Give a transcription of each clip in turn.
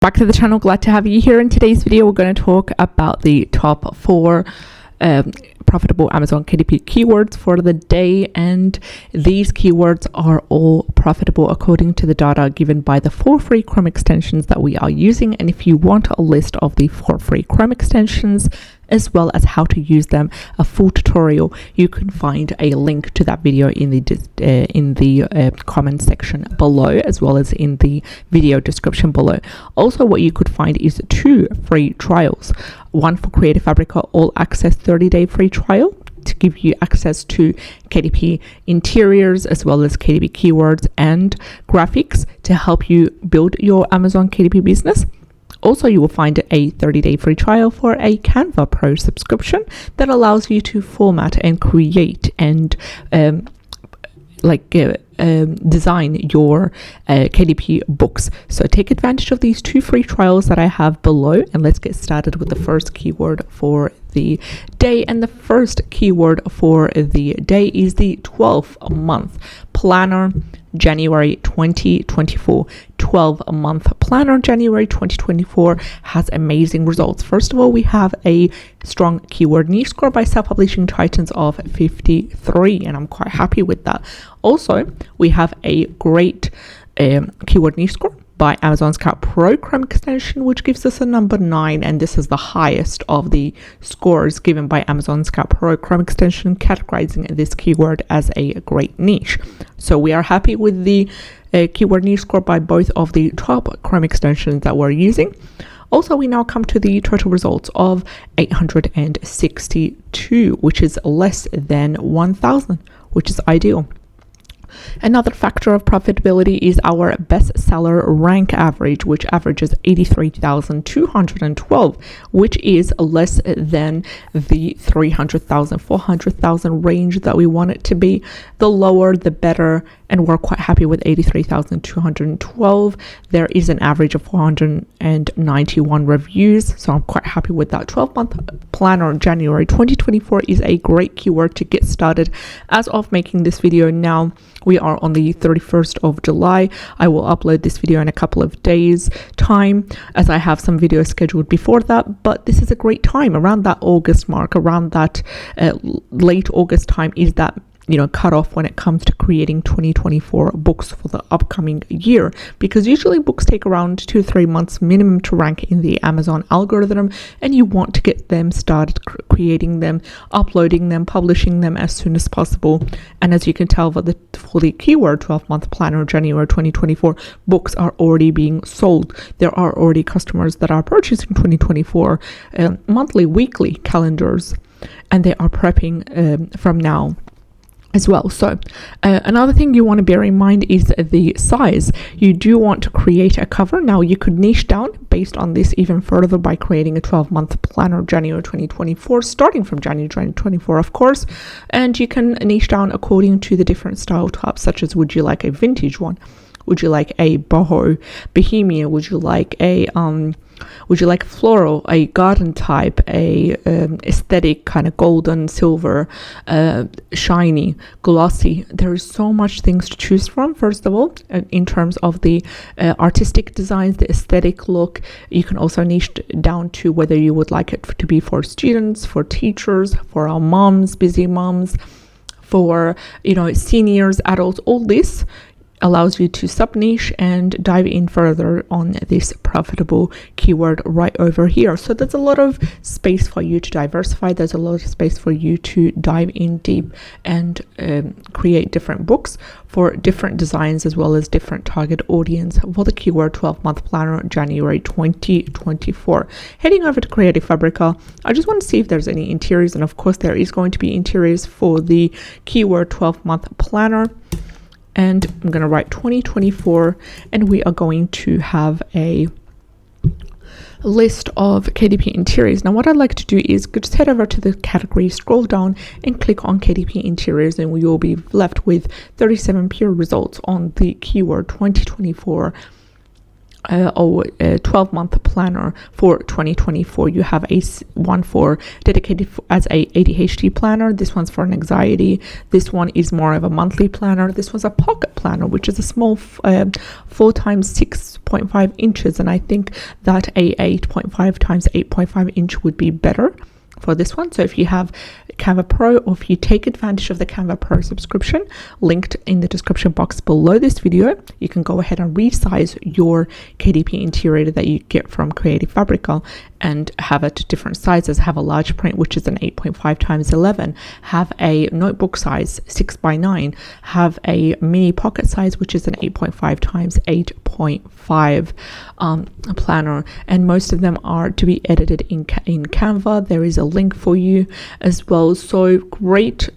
Back to the channel, glad to have you here. In today's video we're going to talk about the top 4 profitable Amazon KDP keywords for the day, and these keywords are all profitable according to the data given by the 4 free Chrome extensions that we are using. And if you want a list of the 4 free Chrome extensions as well as how to use them, a full tutorial, you can find a link to that video in the comment section below, as well as in the video description below. Also, what you could find is 2 free trials, one for Creative Fabrica all access 30-day free trial to give you access to KDP Interiors as well as KDP keywords and graphics to help you build your Amazon KDP business. Also, you will find a 30-day free trial for a Canva Pro subscription that allows you to format and create and design your KDP books. So take advantage of these 2 free trials that I have below, and let's get started with the first keyword for the day. And the first keyword for the day is the 12-month planner January 2024. 12-month planner January 2024 has amazing results. First of all, we have a strong keyword niche score by self-publishing titans of 53, and I'm quite happy with that. Also, we have a great keyword niche score by Amazon Scout Pro Chrome extension, which gives us a number 9, and this is the highest of the scores given by Amazon Scout Pro Chrome extension, categorizing this keyword as a great niche. So we are happy with the keyword niche score by both of the top Chrome extensions that we're using. Also, we now come to the total results of 862, which is less than 1,000, which is ideal. Another factor of profitability is our bestseller rank average, which averages 83,212, which is less than the 300,000, 400,000 range that we want it to be. The lower, the better, and we're quite happy with 83,212. There is an average of 491 reviews, so I'm quite happy with that. 12-month planner January 2024 is a great keyword to get started. As of making this video now, we are on the 31st of July. I will upload this video in a couple of days time, as I have some videos scheduled before that, but this is a great time around that August mark, around that late August time is that cut off when it comes to creating 2024 books for the upcoming year, because usually books take around 2 to 3 months minimum to rank in the Amazon algorithm, and you want to get them started creating them, uploading them, publishing them as soon as possible. And as you can tell, for the keyword 12-month planner January 2024, books are already being sold. There are already customers that are purchasing 2024 monthly, weekly calendars, and they are prepping from now as well. So another thing you want to bear in mind is the size. You do want to create a cover. Now you could niche down based on this even further by creating a 12-month planner January 2024, starting from January 2024, of course, and you can niche down according to the different style types, such as would you like a vintage one? Would you like a boho bohemia? Would you like a floral, a garden type, a aesthetic kind of golden, silver, shiny, glossy? There is so much things to choose from. First of all, in terms of the artistic designs, the aesthetic look, you can also niche down to whether you would like it to be for students, for teachers, for our moms, busy moms, for seniors, adults. All this allows you to sub-niche and dive in further on this profitable keyword right over here. So there's a lot of space for you to diversify. There's a lot of space for you to dive in deep and create different books for different designs as well as different target audience for the keyword 12-month planner January 2024. Heading over to Creative Fabrica, I just want to see if there's any interiors, and of course there is going to be interiors for the keyword 12-month planner. And I'm going to write 2024, and we are going to have a list of KDP Interiors. Now what I'd like to do is just head over to the category, scroll down and click on KDP Interiors, and we will be left with 37 pure results on the keyword 2024 or a 12-month planner for 2024. You have one for dedicated as a ADHD planner. This one's for an anxiety. This one is more of a monthly planner. This one's a pocket planner, which is a small 4 times 6.5 inches, and I think that a 8.5 times 8.5 inch would be better for this one. So if you have Canva Pro, or if you take advantage of the Canva Pro subscription linked in the description box below this video, you can go ahead and resize your KDP interior that you get from Creative Fabrica and have it different sizes. Have a large print, which is an 8.5 times 11, have a notebook size 6x9, have a mini pocket size, which is an 8.5 times 8.5 planner, and most of them are to be edited in Canva. There is a link for you as well. So great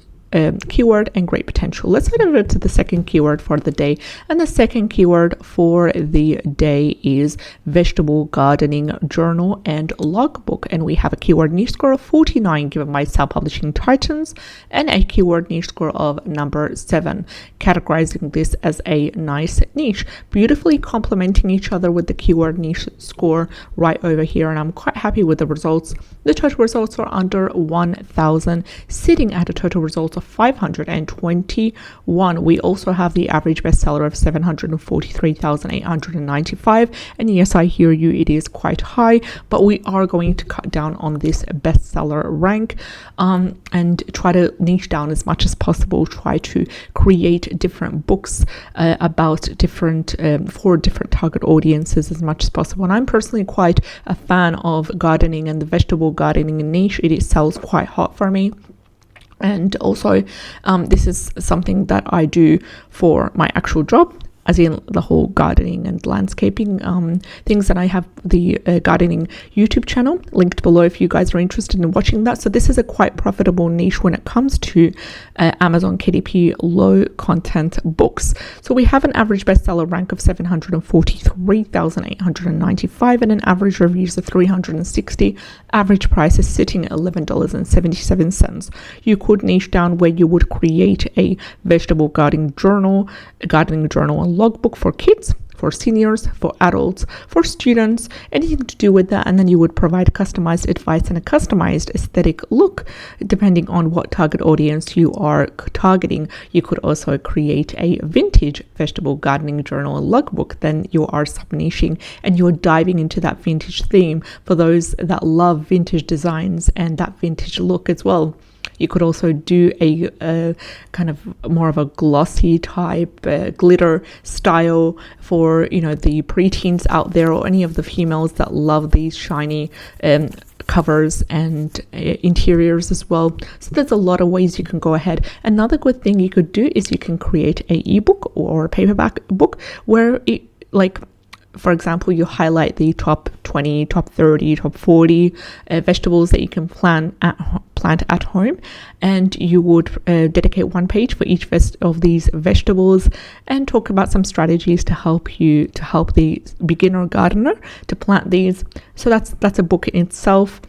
keyword and great potential. Let's head over to the second keyword for the day, and the second keyword for the day is vegetable gardening journal and logbook, and we have a keyword niche score of 49 given by Self-Publishing Titans and a keyword niche score of number 7, categorizing this as a nice niche, beautifully complementing each other with the keyword niche score right over here, and I'm quite happy with the results. The total results are under 1,000, sitting at a total result of 521. We also have the average bestseller of 743,895, and yes, I hear you, it is quite high, but we are going to cut down on this bestseller rank and try to niche down as much as possible, try to create different books about different for different target audiences as much as possible. And I'm personally quite a fan of gardening, and the vegetable gardening niche, it sells quite hot for me. And also this is something that I do for my actual job, as in the whole gardening and landscaping things. And I have the gardening YouTube channel linked below if you guys are interested in watching that. So this is a quite profitable niche when it comes to Amazon KDP low content books. So we have an average bestseller rank of 743,895 and an average reviews of 360. Average price is sitting at $11.77. You could niche down where you would create a vegetable gardening journal and logbook for kids, for seniors, for adults, for students, anything to do with that, and then you would provide customized advice and a customized aesthetic look depending on what target audience you are targeting. You could also create a vintage vegetable gardening journal and logbook. Then you are sub-niching and you're diving into that vintage theme for those that love vintage designs and that vintage look as well. You could also do a kind of more of a glossy type glitter style for, you know, the preteens out there, or any of the females that love these shiny covers and interiors as well. So there's a lot of ways you can go ahead. Another good thing you could do is you can create a ebook or a paperback book where it, like, for example, you highlight the top 20, top 30, top 40 vegetables that you can plant at home, and you would dedicate one page for each of these vegetables and talk about some strategies to help the beginner gardener to plant these. So that's a book in itself.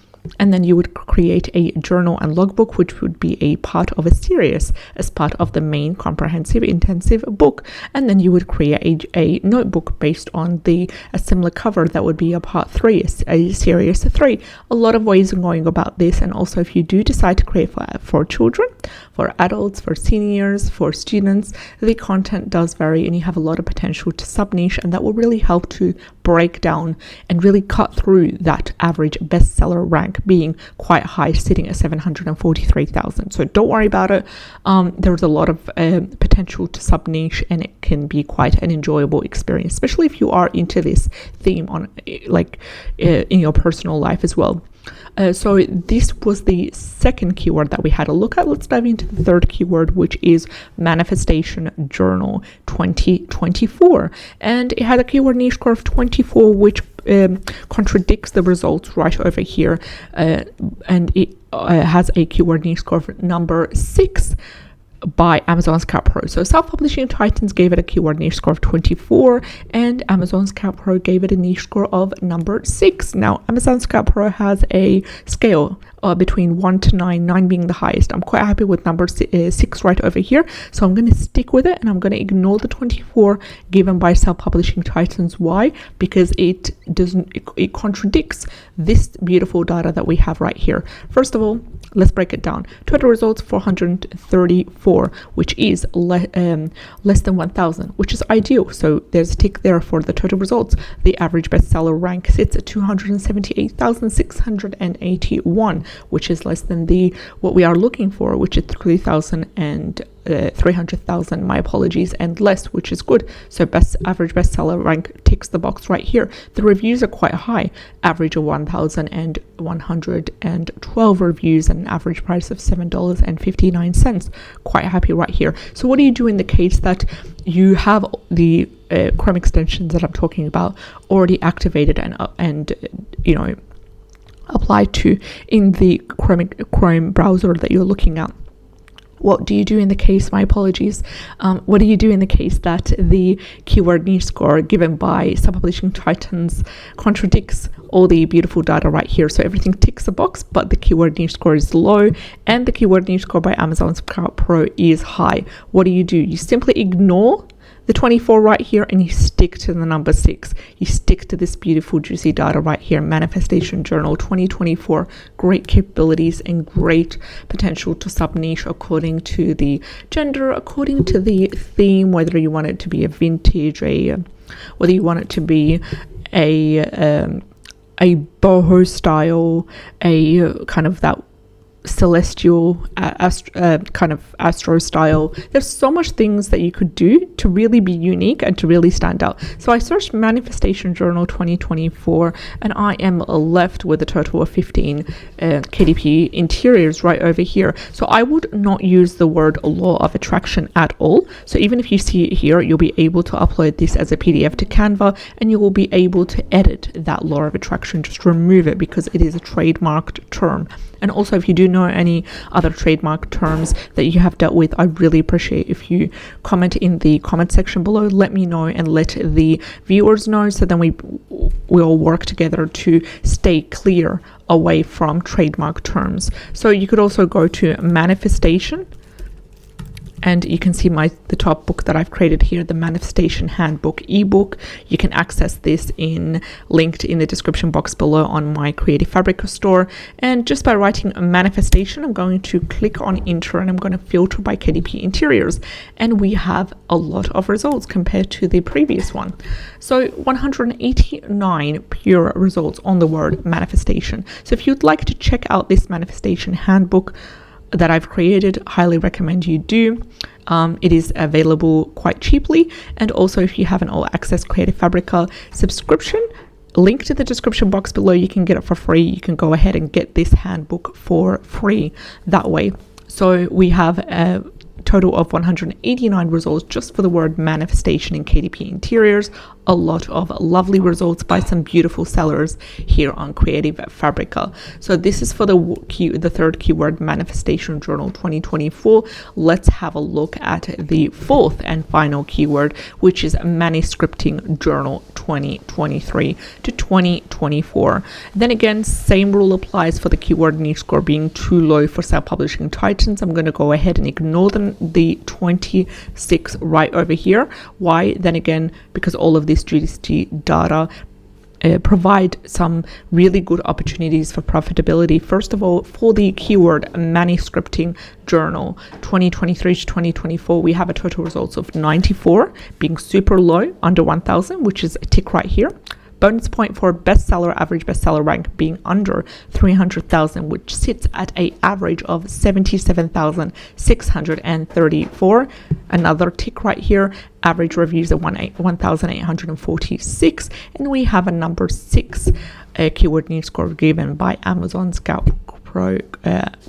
And then you would create a journal and logbook, which would be a part of a series as part of the main comprehensive intensive book. And then you would create a notebook based on a similar cover that would be a part 3, a series 3. A lot of ways of going about this. And also, if you do decide to create for children, for adults, for seniors, for students, the content does vary and you have a lot of potential to sub-niche, and that will really help to break down and really cut through that average bestseller rank being quite high, sitting at 743,000. So don't worry about it. There's a lot of potential to sub-niche, and it can be quite an enjoyable experience, especially if you are into this theme on in your personal life as well. So this was the second keyword that we had a look at. Let's dive into the third keyword, which is Manifestation Journal 2024. And it had a keyword niche score of 24, which contradicts the results right over here. And it has a keyword niche score of number 6 by Amazon Scout Pro. So Self-Publishing Titans gave it a keyword niche score of 24 and Amazon Scout Pro gave it a niche score of number 6. Now, Amazon Scout Pro has a scale between 1 to 9, 9 being the highest. I'm quite happy with number 6 right over here, so I'm going to stick with it, and I'm going to ignore the 24 given by self-publishing titans. Why? Because it contradicts this beautiful data that we have right here. First of all, let's break it down. Total results 434, which is less than 1,000, which is ideal. So there's a tick there for the total results. The average bestseller rank sits at 278,681, which is less than what we are looking for, which is 300,000, my apologies, and less, which is good. So average bestseller rank ticks the box right here. The reviews are quite high, average of 1,112 reviews and an average price of $7.59. Quite happy right here. So what do you do in the case that you have the Chrome extensions that I'm talking about already activated and applied to in the Chrome browser that you're looking at? What do you do in the case, my apologies, what do you do in the case that the keyword niche score given by self-publishing titans contradicts all the beautiful data right here? So everything ticks the box, but the keyword niche score is low and the keyword niche score by Amazon Scout Pro is high. What do? You simply ignore the 24 right here and you stick to the number 6. You stick to this beautiful juicy data right here. Manifestation Journal 2024, great capabilities and great potential to sub niche according to the gender, according to the theme, whether you want it to be a vintage, whether you want it to be a boho style, a kind of that celestial kind of astro style. There's so much things that you could do to really be unique and to really stand out. So I searched Manifestation Journal 2024 and I am left with a total of 15 KDP Interiors right over here. So I would not use the word law of attraction at all. So even if you see it here, you'll be able to upload this as a PDF to Canva and you will be able to edit that law of attraction. Just remove it because it is a trademarked term. And also, if you do know any other trademark terms that you have dealt with, I really appreciate if you comment in the comment section below. Let me know and let the viewers know, so then we all work together to stay clear away from trademark terms. So you could also go to Manifestation, and you can see the top book that I've created here, the Manifestation Handbook ebook. You can access this linked in the description box below on my Creative Fabrica store. And just by writing a manifestation, I'm going to click on enter and I'm going to filter by KDP Interiors. And we have a lot of results compared to the previous one. So 189 pure results on the word manifestation. So if you'd like to check out this Manifestation Handbook that I've created, highly recommend you do. It is available quite cheaply, and also if you have an all access Creative Fabrica subscription, link to the description box below, you can get it for free. You can go ahead and get this handbook for free that way. So we have a total of 189 results just for the word manifestation in KDP Interiors. A lot of lovely results by some beautiful sellers here on Creative Fabrica. So this is for the third keyword, Manifestation Journal 2024. Let's have a look at the fourth and final keyword, which is Manuscripting Journal 2023 to 2024. Then again, same rule applies for the keyword niche score being too low for self-publishing titans. I'm going to go ahead and ignore the 26 right over here. Why? Then again, because all of this GDP data provide some really good opportunities for profitability. First of all, for the keyword Manuscripting Journal 2023 to 2024, we have a total results of 94, being super low, under 1,000, which is a tick right here. Bonus point for average bestseller rank being under 300,000, which sits at an average of 77,634. Another tick right here. Average reviews of 1,846, and we have a number 6 keyword niche score given by Amazon Scout Pro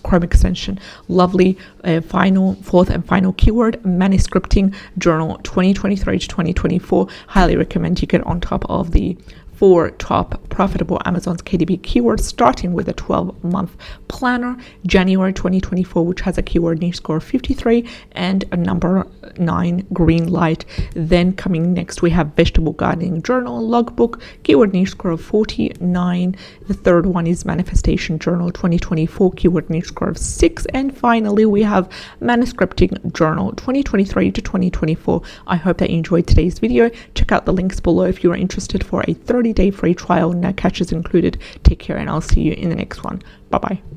Chrome extension. Lovely fourth and final keyword, Manuscripting Journal 2023 to 2024. Highly recommend you get on top of the 4 top profitable Amazon's KDP keywords, starting with a 12-month planner, January 2024, which has a keyword niche score of 53 and a number 9 green light. Then coming next, we have vegetable gardening journal, Logbook, keyword niche score of 49. The third one is manifestation journal 2024, keyword niche score of 6. And finally, we have manuscripting journal 2023 to 2024. I hope that you enjoyed today's video. Check out the links below if you are interested for a 30-day free trial, no catches included. Take care, and I'll see you in the next one. Bye bye.